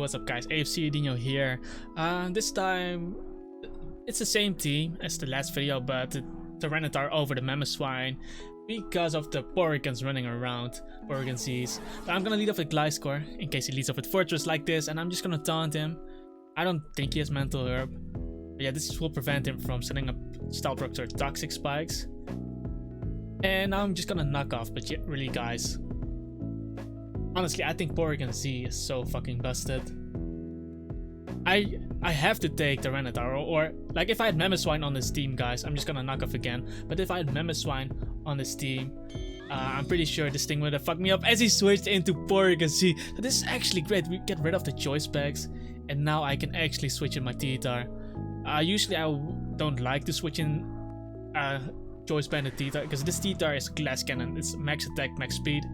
what's up guys, AFC Adinho here. This time it's the same team as the last video, but the Tyranitar over the Mamoswine because of the Pokeons running around, Rngesus. But I'm gonna lead off with Gliscor in case he leads off with Fortress like this, and I'm just gonna taunt him. I don't think he has Mental Herb. But yeah, this will prevent him from setting up Stealth Rocks or Toxic Spikes. And now I'm just gonna knock off, but yeah, really guys, honestly, I think Pokeone is so fucking busted. I have to take the Tyranitar, or like if I had Mamoswine on this team, guys, I'm just gonna knock off again. But if I had Mamoswine on this team, I'm pretty sure this thing would have fucked me up as he switched into Pokeone. So this is actually great. We get rid of the choice bags, and now I can actually switch in my T-Tar. Usually I don't like to switch in choice band and T-Tar because this T-Tar is Glass Cannon. It's max attack, max speed.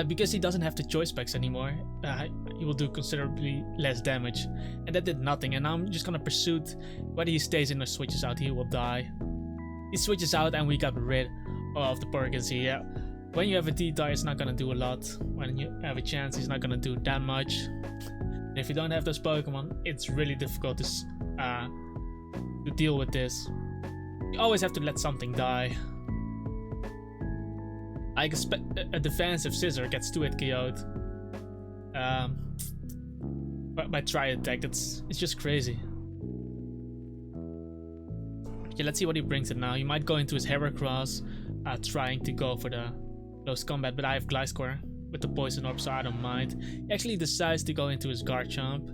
Because he doesn't have the choice packs anymore, he will do considerably less damage, and that did nothing. And now I'm just gonna pursue whether he stays in or switches out. He will die. He switches out, and we got rid of the Pokeone. Yeah, when you have a T-Tar, it's not gonna do a lot. When you have a chance, he's not gonna do that much. And if you don't have those Pokemon, it's really difficult to deal with this. You always have to let something die. I expect a defensive Scissor gets 2-hit KO'd by Tri Attack. It's just crazy. Okay, let's see what he brings in now. He might go into his Heracross, trying to go for the close combat, but I have Gliscor with the Poison Orb, so I don't mind. He actually decides to go into his Garchomp,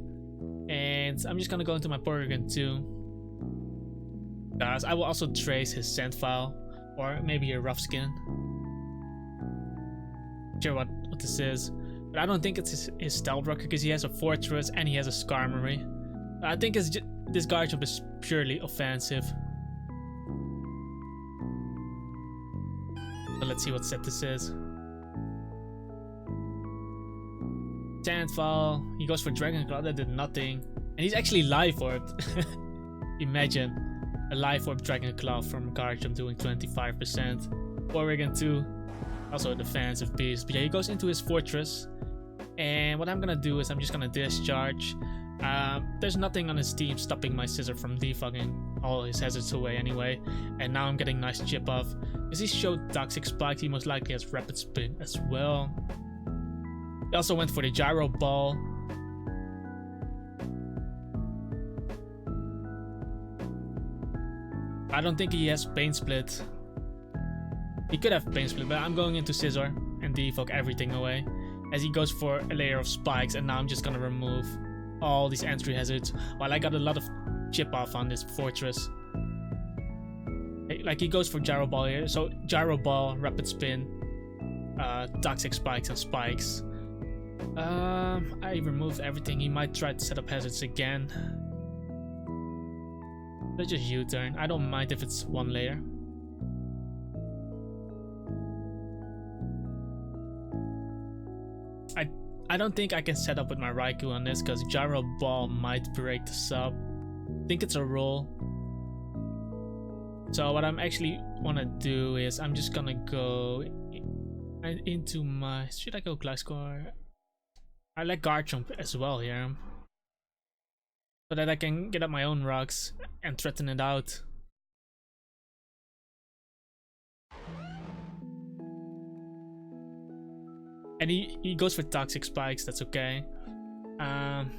and I'm just gonna go into my Pokeone too. I will also trace his Scent File, or maybe a Rough Skin. Sure what this is, but I don't think it's his Stealth Rocker because he has a Fortress and he has a Skarmory. I think it's just, this Garchomp is purely offensive. So let's see what set this is. Sandfall. He goes for Dragon Claw. That did nothing, and he's actually Life Orbed. Imagine a Life Orb Dragon Claw from Garchomp doing 25%. Pokeone 2. Also a defensive beast. But yeah, he goes into his Fortress, and what I'm gonna do is I'm just gonna discharge. There's nothing on his team stopping my Scissor from defugging all his hazards away anyway, and now I'm getting nice chip off. Because he showed Toxic Spike, he most likely has Rapid Spin as well. He also went for the Gyro Ball. I don't think he has Pain Split. He could have Pain Split, but I'm going into Scissor and defog everything away as he goes for a layer of spikes, and now I'm just gonna remove all these entry hazards while I got a lot of chip off on this Fortress. Like he goes for Gyro Ball here, so Gyro Ball, Rapid Spin, Toxic Spikes and Spikes. I removed everything. He might try to set up hazards again. Let's just U-turn. I don't mind if it's one layer. I don't think I can set up with my Raikou on this because Gyro Ball might break the sub. I think it's a roll. So what I'm actually wanna do is I'm just gonna go into my... Should I go Gliscor? I like Garchomp as well here, so that I can get up my own rocks and threaten it out. And he goes for Toxic Spikes, that's okay. Gonna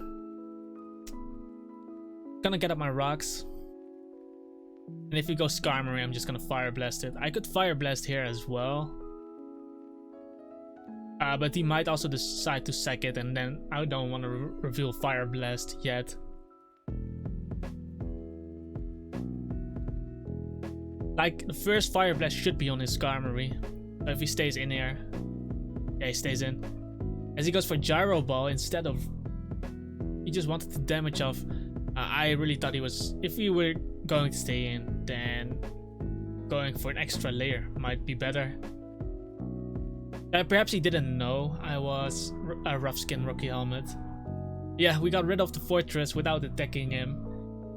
get up my rocks. And if he goes Skarmory, I'm just gonna Fire Blast it. I could Fire Blast here as well. But he might also decide to sack it, and then I don't want to reveal Fire Blast yet. Like, the first Fire Blast should be on his Skarmory. But if he stays in here... Yeah, he stays in. As he goes for Gyro Ball instead of... He just wanted to damage off. I really thought he was... If he were going to stay in, then going for an extra layer might be better. Perhaps he didn't know I was a Rough Skin Rookie Helmet. Yeah, we got rid of the Fortress without attacking him,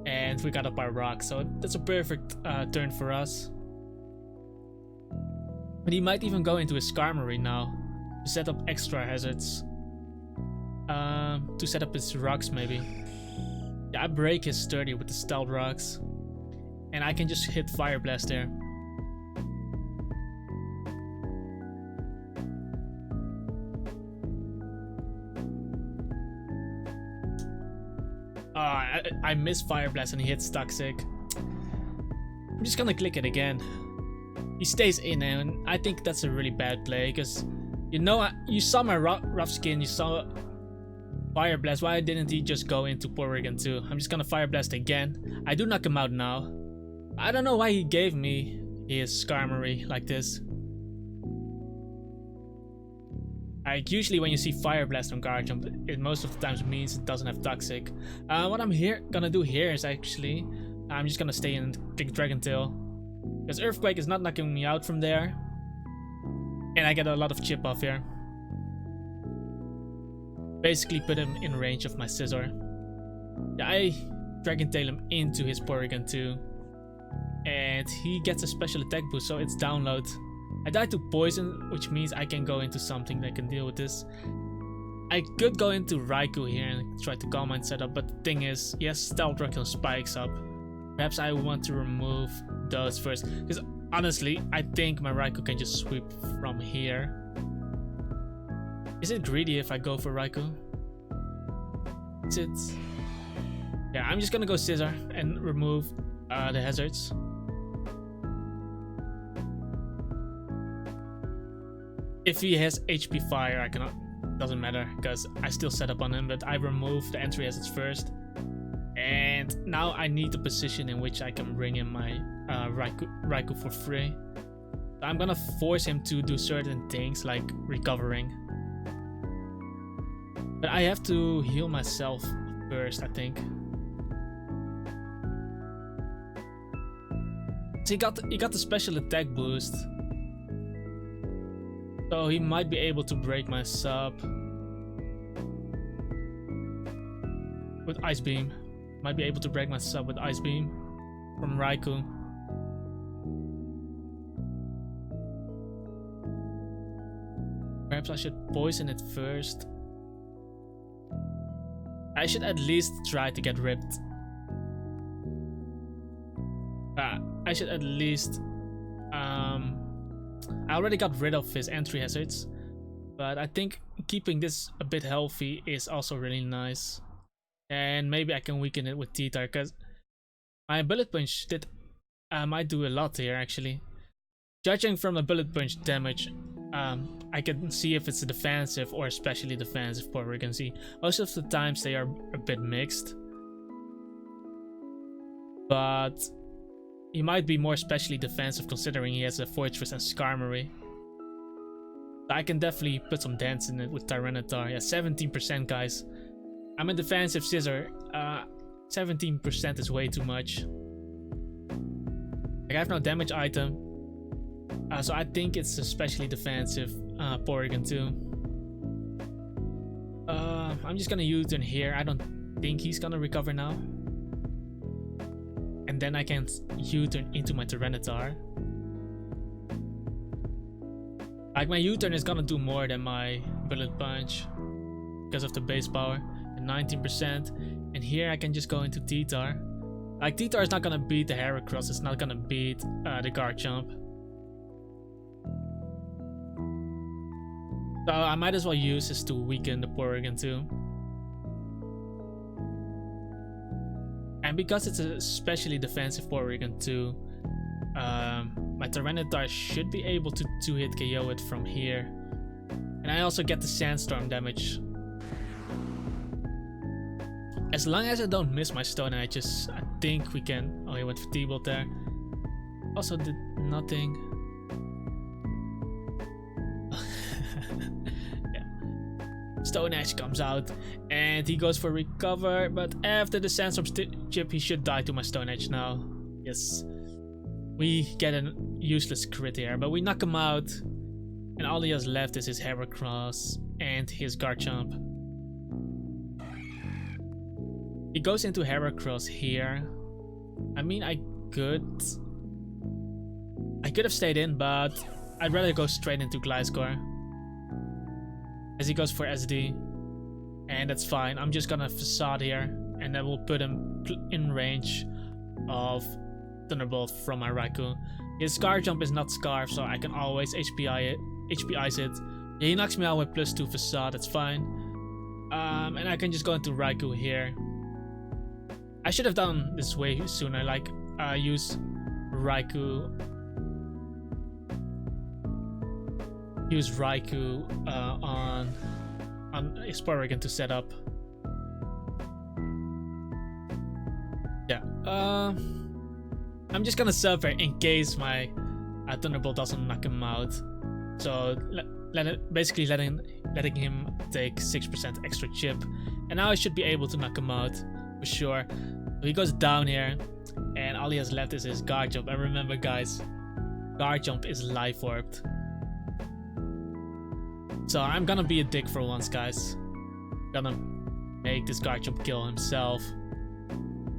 and we got up our rock, so that's a perfect turn for us. But he might even go into his Skarmory now to set up extra hazards. to set up his rocks maybe. Yeah, I break his sturdy with the stealth rocks. And I can just hit Fire Blast there. I miss Fire Blast and he hits Toxic. I'm just gonna click it again. He stays in and I think that's a really bad play because you know you saw my rough skin, you saw Fire Blast. Why didn't he just go into Porygon 2? I'm just gonna Fire Blast again. I do knock him out now. I don't know why he gave me his Skarmory like this. Like usually when you see Fire Blast on Garchomp, it most of the times means it doesn't have Toxic. What I'm gonna do here is actually, I'm just gonna stay in click Dragon Tail. Because Earthquake is not knocking me out from there. And I get a lot of chip off here. Basically put him in range of my Scizor. Yeah, I Dragon Tail him into his Porygon 2. And he gets a special attack boost, so it's download. I died to poison, which means I can go into something that can deal with this. I could go into Raikou here and try to Calm Mind setup, but the thing is, he has Stealth Rock and Spikes up. Perhaps I want to remove those first, because honestly, I think my Raikou can just sweep from here. Is it greedy if I go for Raikou? Is it? Yeah, I'm just gonna go Scizor and remove the hazards. If he has HP Fire, I cannot. Doesn't matter because I still set up on him, but I remove the entry hazards first. And now I need a position in which I can bring in my Raikou for free. I'm gonna force him to do certain things like recovering. But I have to heal myself first, I think. So he got the special attack boost. So he might be able to break my sub with Ice Beam. Might be able to break my sub with Ice Beam from Raikou. Perhaps I should poison it first. I should at least try to get ripped. I should at least I already got rid of his entry hazards, but I think keeping this a bit healthy is also really nice. And maybe I can weaken it with T-Tar, because my Bullet Punch might do a lot here actually. Judging from the Bullet Punch damage, I can see if it's a defensive or especially defensive Porygon Z. Most of the times they are a bit mixed, but he might be more specially defensive considering he has a Fortress and Skarmory. I can definitely put some dents in it with Tyranitar. Yeah, 17% guys. I'm a defensive Scizor. 17% is way too much. Like, I have no damage item. So I think it's especially defensive Porygon too. I'm just gonna U-turn here. I don't think he's gonna recover now. And then I can U-turn into my Tyranitar. Like, my U-turn is gonna do more than my Bullet Punch because of the base power and 19%. And here I can just go into T-Tar. Like, T-Tar is not gonna beat the Heracross. It's not gonna beat the Garchomp. So I might as well use this to weaken the Porygon too. And because it's a especially defensive Porygon too, my Tyranitar should be able to 2-hit KO it from here. And I also get the Sandstorm damage. As long as I don't miss my Stone Edges, I think we can... Oh, he went for T-Bolt there. Also did nothing. Stone Edge comes out and he goes for recover, but after the Sandstorm chip he should die to my Stone Edge now. Yes, we get a useless crit here, but we knock him out and all he has left is his Heracross and his Garchomp. He goes into Heracross here. I mean, I could have stayed in, but I'd rather go straight into Gliscor. As he goes for SD. and that's fine. I'm just gonna facade here, and then we'll put him in range of Thunderbolt from my Raikou. His Scar Jump is not Scarf, so I can always HP Ice it. Yeah, he knocks me out with +2 facade, that's fine. And I can just go into Raikou here. I should have done this way sooner, like use Raikou on his Porygon to set up. Yeah, I'm just gonna suffer in case my Thunderbolt doesn't knock him out. So basically letting him take 6% extra chip, and now I should be able to knock him out for sure. So he goes down here, and all he has left is his Guard Jump. And remember, guys, Guard Jump is life orbed. So I'm gonna be a dick for once, guys. Gonna make this Guard Jump kill himself.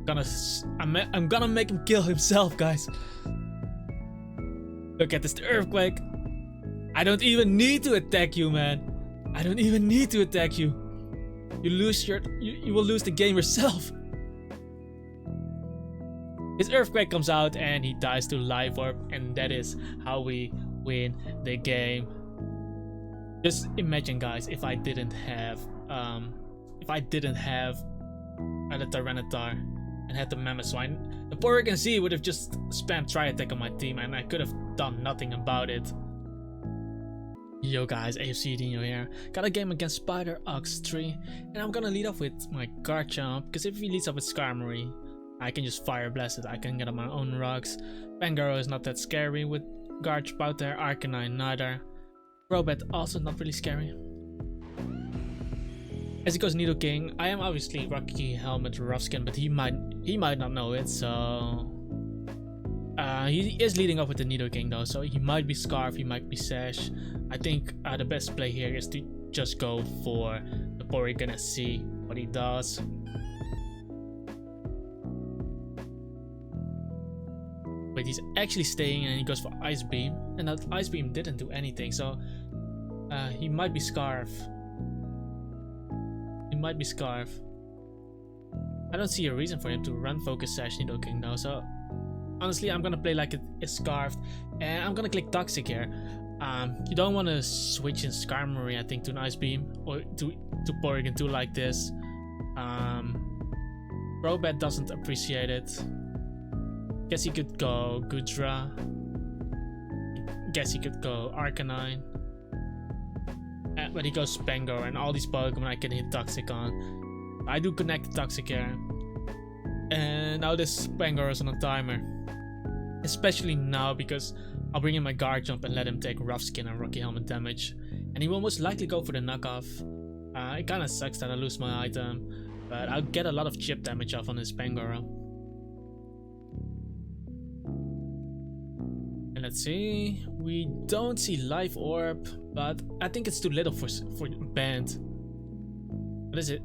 I'm gonna make him kill himself, guys. Look at this, the Earthquake. I don't even need to attack you, man. I don't even need to attack you. You will lose the game yourself. His Earthquake comes out and he dies to Life Orb, and that is how we win the game. Just imagine, guys, if I didn't have the Tyranitar and had the Mamoswine, the Porygon Z would have just spammed Tri-Attack on my team, and I could have done nothing about it. Yo guys, AFC Adinho here. Got a game against Spider Ox 3, and I'm gonna lead off with my Guard Jump, because if he leads off with Skarmory, I can just Fire Blast it. I can get on my own rocks. Pangaro is not that scary with Guard Jump out there. Arcanine neither. Crobat also not really scary. As he goes Nidoking, I am obviously Rocky Helmet Rough Skin, but he might not know it, so he is leading off with the Nidoking though, so he might be Scarf, he might be Sash. I think the best play here is to just go for the Porygon and see what he does. Wait, he's actually staying, and he goes for Ice Beam, and that Ice Beam didn't do anything, so he might be Scarf. He might be Scarf. I don't see a reason for him to run Focus Sash Nidoking though, so honestly I'm gonna play like it is Scarfed, and I'm gonna click Toxic here. You don't want to switch in Skarmory, I think, to an Ice Beam, or to Porygon 2 like this. Crobat doesn't appreciate it. Guess he could go Gudra. Guess he could go Arcanine. But he goes Spango, and all these Pokemon I can hit Toxic on. I do connect Toxic here. And now this Spango is on a timer. Especially now, because I'll bring in my Guard Jump and let him take Rough Skin and Rocky Helmet damage. And he will most likely go for the knockoff. It kinda sucks that I lose my item, but I'll get a lot of chip damage off on his Pangoro. And let's see, we don't see Life Orb, but I think it's too little for Band. What is it?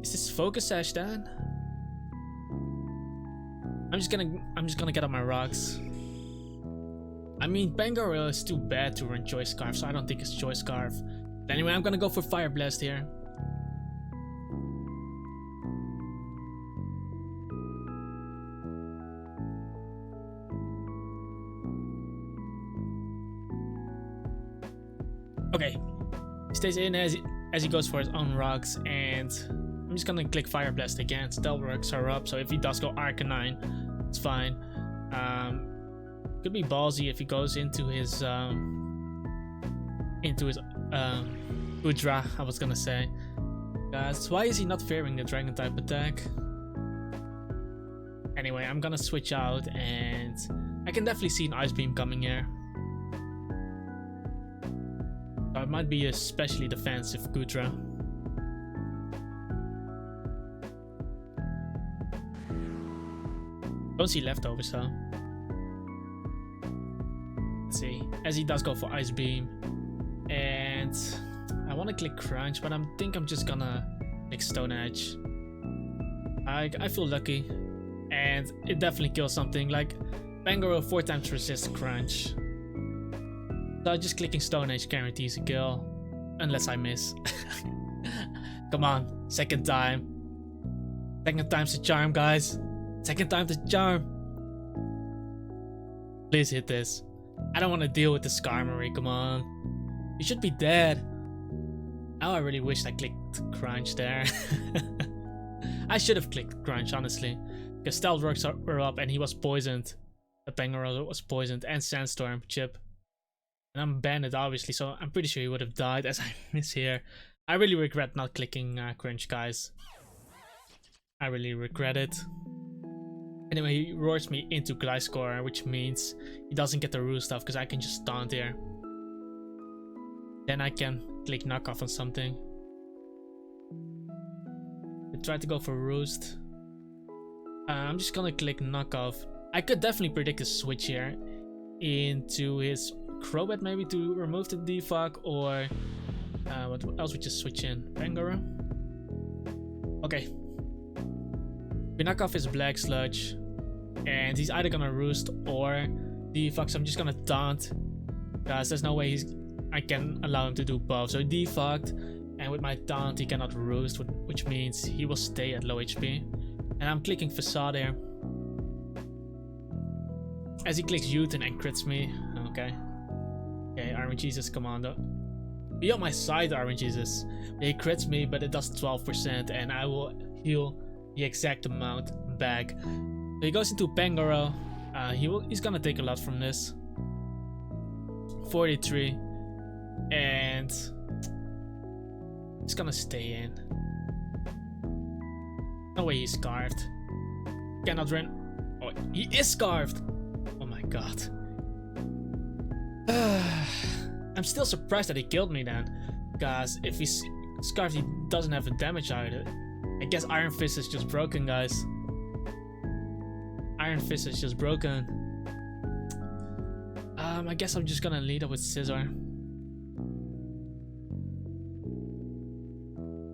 Is this Focus Sash then? I'm just gonna get on my rocks. I mean, Pangoro is too bad to run Choice Scarf, so I don't think it's Choice Scarf. But anyway, I'm gonna go for Fire Blast here. Okay, he stays in as he goes for his own rocks, and I'm just gonna click Fire Blast again. Still works her up, so if he does go Arcanine, it's fine. Could be ballsy if he goes into his Udra, I was gonna say. Guys, why is he not fearing the Dragon type attack? Anyway, I'm gonna switch out, and I can definitely see an Ice Beam coming here. So it might be especially defensive Gudra. Don't see leftovers though. Let's see, as he does go for Ice Beam, and I want to click Crunch, but I think I'm just gonna click Stone Edge. I feel lucky, and it definitely kills something. Like Pangoro 4 times resists Crunch, so just clicking Stone Edge guarantees a kill, unless I miss. Come on, second time. Second time's the charm, guys. Second time's the charm. Please hit this. I don't want to deal with the Skarmory, come on. You should be dead. Oh, I really wished I clicked Crunch there. I should have clicked Crunch, honestly. Because Stealth Rocks were up and he was poisoned. The Pangoro was poisoned and Sandstorm chip. And I'm Bandit, obviously, so I'm pretty sure he would have died as I miss here. I really regret not clicking Crunch, guys. I really regret it. Anyway, he roars me into Gliscor, which means he doesn't get the Roost stuff because I can just taunt here. Then I can click knockoff on something. I tried to go for Roost. I'm just gonna click knockoff. I could definitely predict a switch here into his Crobat maybe to remove the defog, or what else would just switch in? Pangoro? Okay. We knock off his Black Sludge, and he's either gonna Roost or defog, so I'm just gonna taunt, because there's no way I can allow him to do both. So he defogged, and with my taunt he cannot Roost, which means he will stay at low HP. And I'm clicking Facade here. As he clicks U-turn and crits me. Okay. Okay, Rngesus, come on though. Be on my side, Rngesus. He crits me, but it does 12%, and I will heal the exact amount back. So he goes into Pangoro. He's gonna take a lot from this. 43. And he's gonna stay in. No way he's Scarfed. Cannot run. Oh, he is Scarfed! Oh my god. I'm still surprised that he killed me then. Because if he's Scarfed, he doesn't have a damage either. I guess Iron Fist is just broken, guys. Iron Fist is just broken. I guess I'm just gonna lead up with Scizor.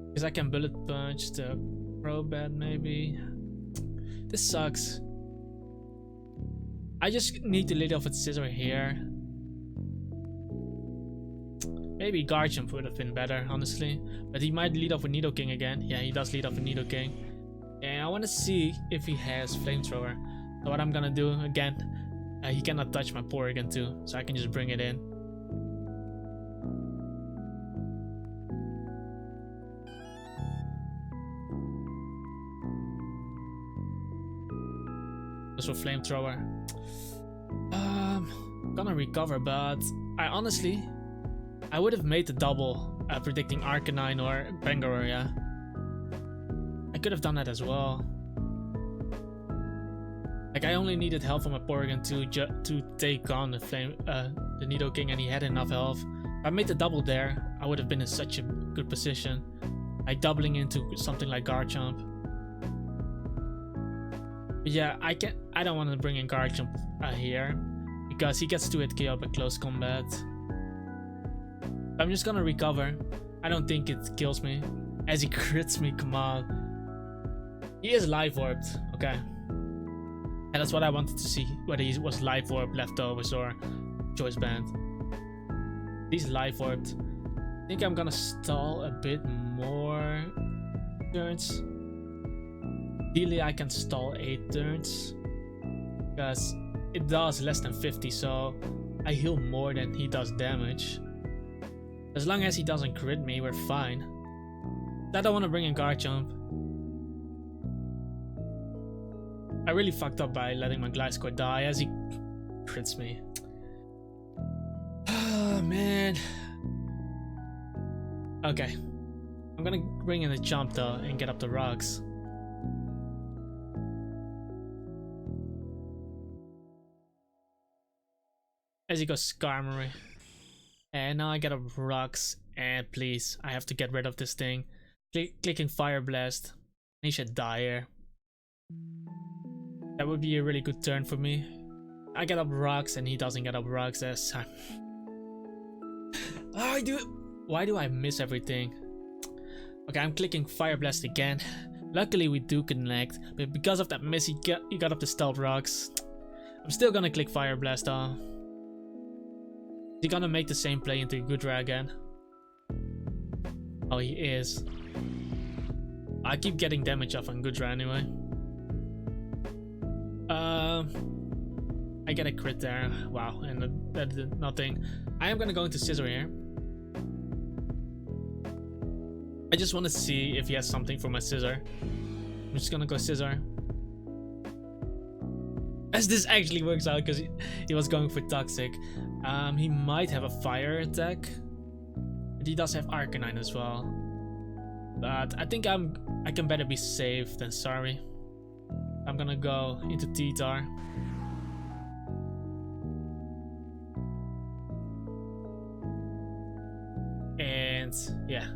Because I can Bullet Punch the Crobat maybe. This sucks. I just need to lead off with Scizor here. Maybe Garchomp would have been better, honestly. But he might lead off with Nidoking again. Yeah, he does lead off with Nidoking. And I want to see if he has Flamethrower. So what I'm gonna do again, he cannot touch my Porygon too, so I can just bring it in. So Flamethrower. Gonna recover, but I would have made the double, predicting Arcanine or Pangoro, yeah. I could have done that as well. Like, I only needed health from my Porygon to take on the Nidoking, and he had enough health. If I made the double there, I would have been in such a good position. Like doubling into something like Garchomp. But yeah, I don't want to bring in Garchomp here, because he gets 2-hit KO at close combat. I'm just gonna recover. I don't think it kills me. As he crits me, come on. He is life orbed, okay. And that's what I wanted to see, whether he was life orb, leftovers, or choice band. He's life orbed. I think I'm gonna stall a bit more turns. Ideally, I can stall 8 turns, because it does less than 50, so I heal more than he does damage. As long as he doesn't crit me, we're fine. I don't want to bring in Garchomp. I really fucked up by letting my Gliscor die as he crits me. Oh man. Okay. I'm gonna bring in the Chomp though and get up the rocks. As he goes Skarmory. And now I get up rocks, and please, I have to get rid of this thing. Clicking Fire Blast. He should die here. That would be a really good turn for me. I get up rocks and he doesn't get up rocks. As why do I miss everything? Okay, I'm clicking Fire Blast again. Luckily we do connect, but because of that miss he got up the Stealth Rocks. I'm still gonna click Fire Blast though. Is he gonna make the same play into Goodra again? Oh, he is. I keep getting damage off on Gudra anyway. I get a crit there. Wow, and that did nothing. I am gonna go into Scissor here. I just want to see if he has something for my Scissor. I'm just gonna go Scissor. As this actually works out, because he was going for Toxic. He might have a Fire attack. But he does have Arcanine as well. But I think I can better be safe than sorry. I'm gonna go into T-Tar. And yeah,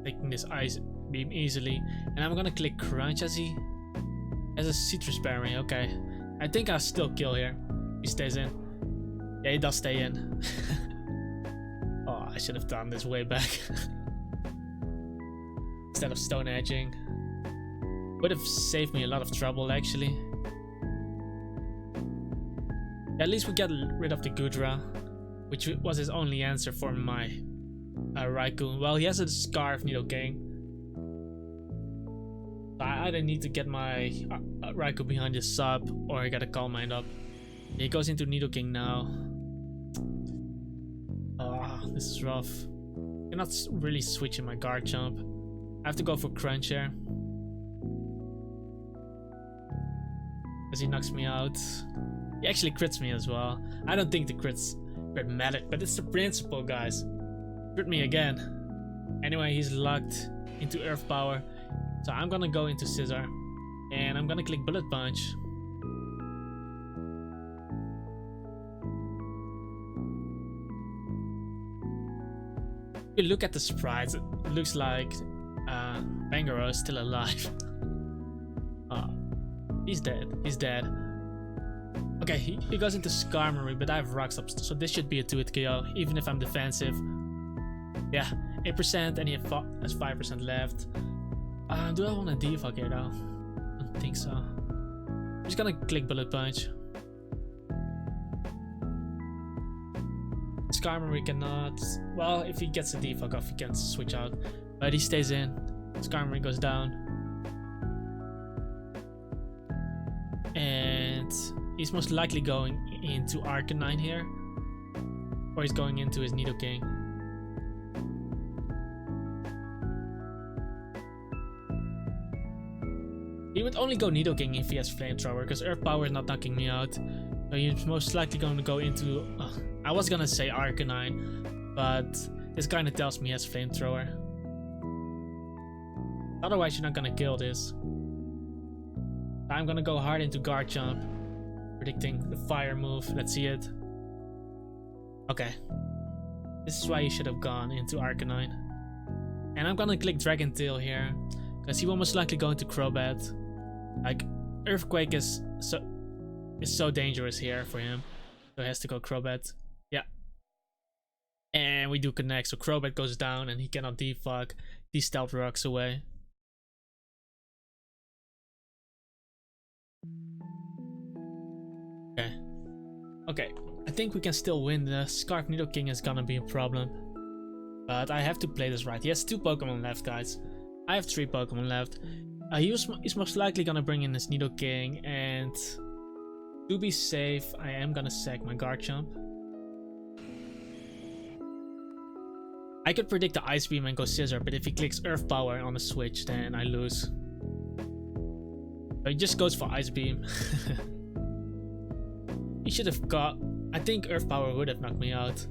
taking this Ice Beam easily. And I'm gonna click Crunch as a Citrus Berry. Okay, I think I'll still kill here. He stays in. Yeah, he does stay in. Oh, I should have done this way back. Instead of Stone Edging. Would have saved me a lot of trouble actually. At least we get rid of the Gudra, which was his only answer for my Raikou. Well, he has a Scarf Nidoking. So I either need to get my Raikou behind his sub, or I gotta Calm Mind up. He goes into Nidoking now. Oh, this is rough. Cannot really switch in my Garchomp. I have to go for Crunch here. Because he knocks me out. He actually crits me as well. I don't think the crits matter, but it's the principle, guys. Crit me again. Anyway, he's locked into Earth Power. So I'm gonna go into Scissor. And I'm gonna click Bullet Punch. If you look at the sprites, it looks like Bangaro is still alive. He's dead. He's dead. Okay, he goes into Skarmory, but I have Rock Stomp, so this should be a 2-hit KO, even if I'm defensive. Yeah, 8%, and he has 5% left. Do I want to defog here though? I don't think so. I'm just gonna click Bullet Punch. Skarmory cannot. Well, if he gets a defog off, he can switch out. But he stays in. Skarmory goes down. And he's most likely going into Arcanine here. Or he's going into his Nidoking. He would only go Nidoking if he has Flamethrower, because Earth Power is not knocking me out. So he's most likely going to go into... I was gonna say Arcanine, but this kinda tells me he has Flamethrower. Otherwise you're not gonna kill this. I'm gonna go hard into Garchomp, predicting the Fire move. Let's see it. Okay. This is why you should have gone into Arcanine. And I'm gonna click Dragon Tail here, because he will most likely go into Crobat. Like, Earthquake is so dangerous here for him. So he has to go Crobat. Yeah. And we do connect, so Crobat goes down and he cannot defog. He Stealth Rocks away. Okay, I think we can still win. The Scarf Nidoking is gonna be a problem. But I have to play this right. He has 2 Pokemon left, guys. I have 3 Pokemon left. He's most likely gonna bring in his Nidoking, and to be safe, I am gonna sack my Garchomp. I could predict the Ice Beam and go Scissor, but if he clicks Earth Power on the switch, then I lose. So he just goes for Ice Beam. He should have got... I think Earth Power would have knocked me out.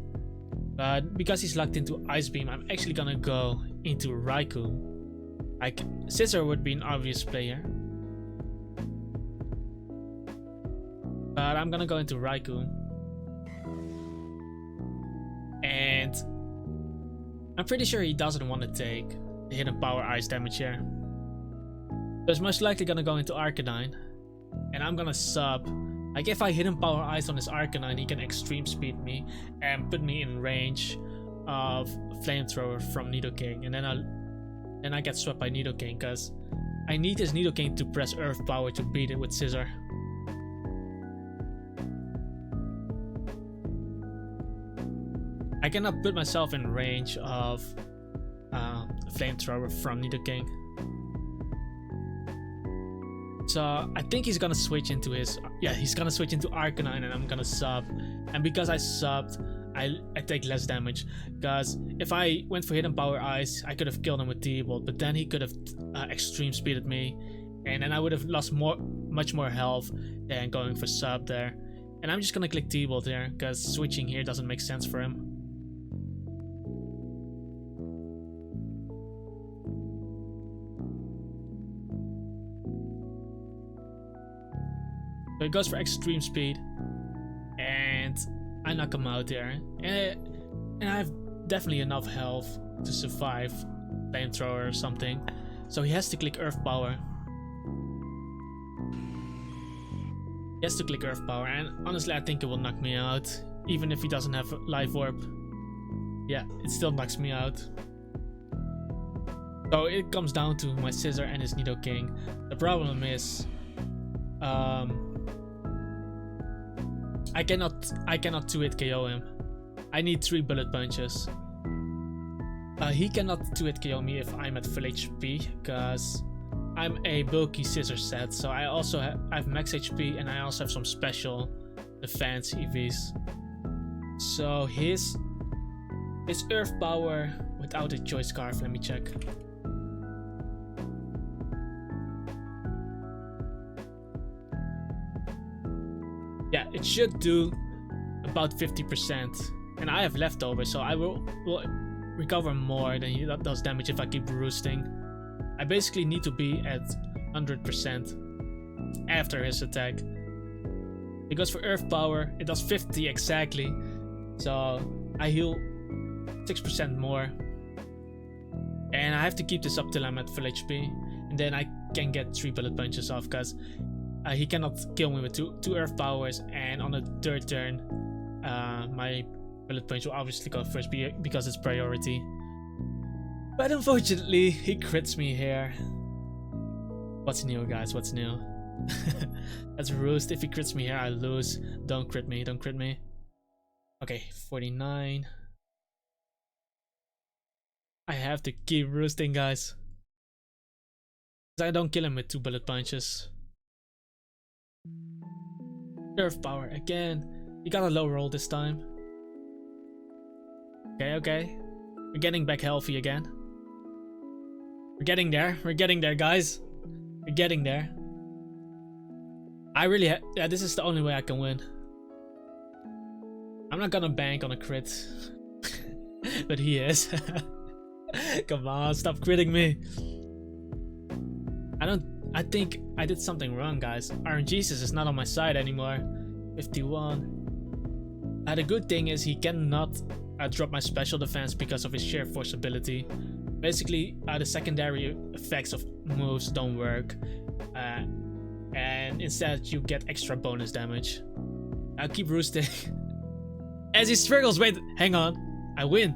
But because he's locked into Ice Beam, I'm actually gonna go into Raikou. Like, Scissor would be an obvious play here. But I'm gonna go into Raikou. And I'm pretty sure he doesn't want to take the Hidden Power Ice damage here. So it's most likely gonna go into Arcanine. And I'm gonna sub. Like, if I Hidden Power Ice on his Arcanine, he can Extreme Speed me and put me in range of Flamethrower from Nidoking. And then I get swept by Nidoking, because I need his Nidoking to press Earth Power to beat it with Scissor. I cannot put myself in range of Flamethrower from Nidoking. So I think he's gonna switch into his, yeah, he's gonna switch into Arcanine and I'm gonna sub. And because I subbed, I take less damage. Because if I went for Hidden Power Ice, I could have killed him with T-Bolt, but then he could have extreme speeded me. And then I would have lost much more health than going for sub there. And I'm just gonna click T-Bolt here, because switching here doesn't make sense for him. So he goes for extreme speed, and I knock him out there. And I have definitely enough health to survive Flamethrower or something. So he has to click Earth Power. He has to click Earth Power, and honestly I think it will knock me out. Even if he doesn't have Life Orb. Yeah, it still knocks me out. So it comes down to my Scizor and his Nidoking. The problem is I cannot 2-hit KO him. I need 3 bullet punches. He cannot 2-hit KO me if I'm at full HP, because I'm a bulky Scizor set, so I also have max HP and I also have some special defense EVs. So his Earth Power without a Choice Scarf, let me check. Yeah, it should do about 50%, and I have leftovers, so I will recover more than he does damage if I keep roosting. I basically need to be at 100% after his attack, because for Earth Power it does 50 exactly, so I heal 6% more, and I have to keep this up till I'm at full HP, and then I can get 3 bullet punches off, because he cannot kill me with two Earth Powers, and on the 3rd turn my bullet punch will obviously go first because it's priority. But unfortunately he crits me here. What's new, guys? What's new? That's roost. If he crits me here I lose. Don't crit me, don't crit me. Okay, 49. I have to keep roosting, guys, because I don't kill him with 2 bullet punches. Earth Power again. You got a low roll this time. Okay. We're getting back healthy again. We're getting there, guys. We're getting there. I really yeah, this is the only way I can win. I'm not gonna bank on a crit. But he is. Come on, stop critting me. I think I did something wrong, guys. Rngesus is not on my side anymore. 51. The good thing is he cannot drop my special defense because of his sheer force ability. Basically, the secondary effects of moves don't work, and instead you get extra bonus damage. I'll keep roosting. As he struggles, wait, hang on, I win.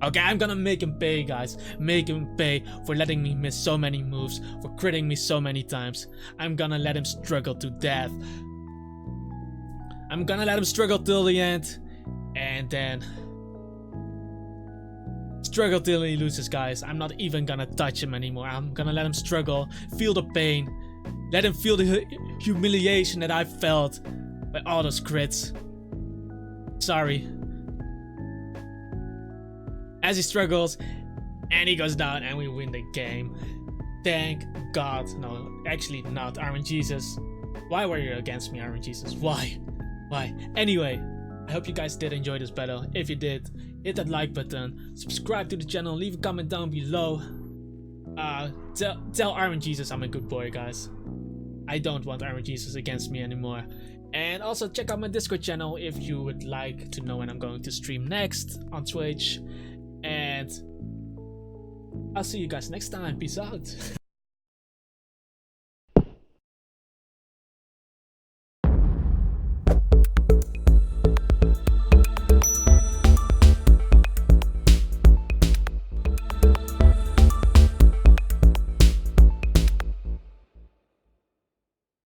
Okay, I'm gonna make him pay, guys. Make him pay for letting me miss so many moves, for critting me so many times. I'm gonna let him struggle to death. I'm gonna let him struggle till the end, and then struggle till he loses, guys. I'm not even gonna touch him anymore. I'm gonna let him struggle, feel the pain, let him feel the humiliation that I felt by all those crits. Sorry. As he struggles, and he goes down, and we win the game. Thank God. No, actually not. Rngesus. Why were you against me, Rngesus? Why? Why? Anyway, I hope you guys did enjoy this battle. If you did, hit that like button, subscribe to the channel, leave a comment down below. Tell Rngesus I'm a good boy, guys. I don't want Rngesus against me anymore. And also check out my Discord channel if you would like to know when I'm going to stream next on Twitch. And I'll see you guys next time. Peace out.